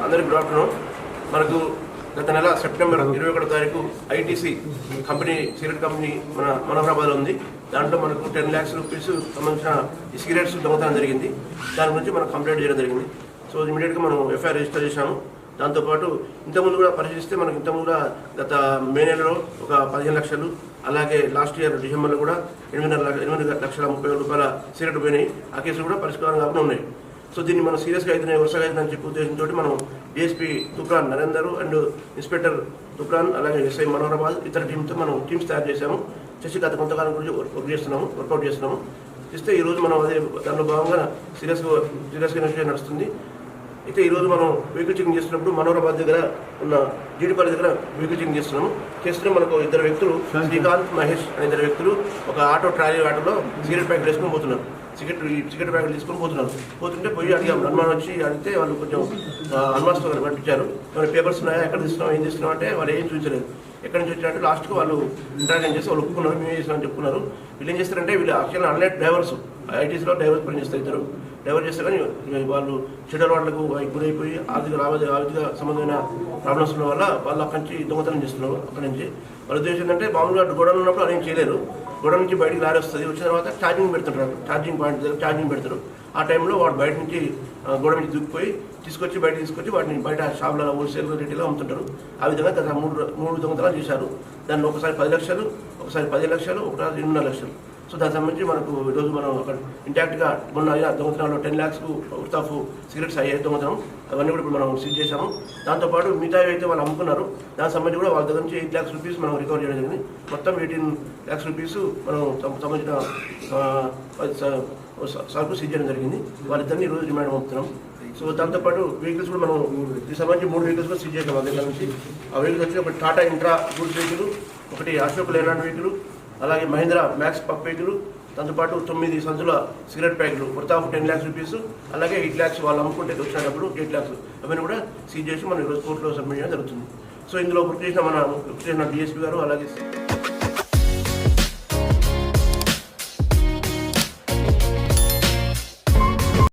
అందరికీ good afternoon. మనకు గత నెల సెప్టెంబర్ 21 తారీఖు ఐటీసీ కంపెనీ సిగరెట్ కంపెనీ మన మనోహరాబాద్లో ఉంది. దాంట్లో మనకు 10 lakhs రూపీస్ సంబంధించిన ఈ సిగరెట్స్ దొంగతనం జరిగింది. దాని గురించి మనం కంప్లైంట్ చేయడం జరిగింది. సో ఇమీడియట్గా మనం ఎఫ్ఐఆర్ రిజిస్టర్ చేశాము. దాంతోపాటు ఇంతకుముందు కూడా పరిశీలిస్తే మనకు ఇంతకుముందు కూడా గత మే నెలలో ఒక 15 లక్షలు, అలాగే లాస్ట్ ఇయర్ డిసెంబర్లో కూడా 8,30,30,000 సిగరెట్ పోయినాయి. ఆ కేసులు కూడా పరిష్కారం కాకుండా ఉన్నాయి. సో దీన్ని మనం సీరియస్గా అయితే వరుసగా అయితే చెప్పే ఉద్దేశంతో మనం DSP Toopran Narender and inspector Toopran అలాగే ఎస్ఐ మనోహరాబాద్ ఇతర టీంతో మనం టీమ్స్ తయారు చేశాము. చేసి గత కొంతకాలం గురించి వర్కౌట్ చేస్తున్నాము. చేస్తే ఈరోజు మనం అదే దానిలో భాగంగా సీరియస్గా ఇన్వెస్టిగేషన్ నడుస్తుంది. అయితే ఈరోజు మనం వెహికల్ చెకింగ్ చేస్తున్నప్పుడు మనోహరాబాద్ దగ్గర ఉన్న జీడిపల్లి దగ్గర వెహికల్ చెకింగ్ చేస్తున్నాం. మనకు ఇద్దరు వ్యక్తులు శ్రీకాంత్, మహేష్ అనే ఇద్దరు వ్యక్తులు ఒక ట్రాలీ ఆటోలో సిగరెట్ ప్యాకెట్ వేసుకొని పోతున్నారు. సిగరెట్ ప్యాకెట్ తీసుకొని పోతుంటే పోయి అడిగాం. అనుమానం వచ్చి అడిగితే వాళ్ళు కొంచెం అనుమానంతో పంపించారు. మన పేపర్స్ ఉన్నాయా, ఎక్కడ తీస్తున్నాం, ఏం తీస్తున్నాం అంటే వాళ్ళు ఏం చూపించలేదు. ఎక్కడి నుంచి వచ్చినట్టు లాస్ట్కి వాళ్ళు ఇంటరాక్షన్ చేసి వాళ్ళు ఒప్పుకున్నారు, మేమే చేస్తామని చెప్పుకున్నారు. వీళ్ళు ఏం చేస్తారంటే వీళ్ళు యాక్చువల్గా ఆన్లైన్ డ్రైవర్స్, ఐటీసీలో డ్రైవర్స్ పనిచేస్తారు. ఇద్దరు డ్రైవర్ చేస్తారు. కానీ వాళ్ళు చెడు అలవాట్లకు గురైపోయి ఆర్థిక సంబంధమైన ప్రాబ్లమ్స్ ఉన్న వల్ల వాళ్ళు అక్కడి నుంచి దొంగతనం చేస్తున్నారు. అక్కడి నుంచి వాళ్ళ ఉద్దేశం ఏంటంటే మామూలుగా గొడవలు ఉన్నప్పుడు అదేం చేయలేరు. గొడవ నుంచి బయటికి లారీ వస్తుంది. వచ్చిన తర్వాత ఛార్జింగ్ పెడుతుంటారు. ఛార్జింగ్ పాయింట్ దగ్గర ఛార్జింగ్ పెడతారు. ఆ టైంలో వాడు బయట నుంచి గొడవ నుంచి దూకిపోయి బయట తీసుకొచ్చి వాటిని బయట షాపులలో హోల్సేల్ రేట్లో అమ్ముతుంటారు. ఆ విధంగా గత మూడు దొంగతనాలు చేశారు. దాన్ని ఒకసారి 10 లక్షలు, ఒకసారి 10 లక్షలు, ఒకసారి 2.5 లక్షలు. సో దానికి సంబంధించి మనకు ఈరోజు మనం అక్కడ ఇంటాక్ట్గా మొన్న దొంగతనాల్లో 10 lakhs వర్త్ ఆఫ్ సిగరెట్స్ అయ్యే దొంగతనం అవన్నీ కూడా ఇప్పుడు మనం సీజ్ చేశాము. దాంతోపాటు మిగతా అయితే వాళ్ళు అమ్ముకున్నారు. దానికి సంబంధించి కూడా వాళ్ళ దగ్గర నుంచి 8 lakhs రూపీస్ మనం రికవర్ చేయడం జరిగింది. మొత్తం 18 lakhs రూపీస్ మనం సంబంధించిన సరుకు సీజ్ చేయడం జరిగింది. వాళ్ళిద్దరిని ఈరోజు రిమాండ్ పంపుతున్నాం. సో దాంతోపాటు వెహికల్స్ కూడా మనం దీనికి సంబంధించి 3 వెహికల్స్ కూడా సీజ్ చేసాం. వాళ్ళ దగ్గర నుంచి ఆ వెహికల్స్ వచ్చి ఒకటి టాటా ఇంట్రా గూడ్స్ వెహికల్, ఒకటి అశోక్ లేలాండ్ వెహికల్, అలాగే మహీంద్రా మ్యాక్స్ పప్ వెహికల్, దాంతోపాటు 9 సంచుల సిగరెట్ ప్యాకెట్లు వర్త్ ఆఫ్ 10 lakhs రూపీస్, అలాగే 8 lakhs వాళ్ళు అమ్ముకుంటే వచ్చినప్పుడు 8 lakhs అవన్నీ కూడా సీజ్ చేసి మనం ఈరోజు కోర్టులో సబ్మిట్ చేయడం జరుగుతుంది. సో ఇందులో వృత్తి చేసిన డిఎస్పీ గారు అలాగే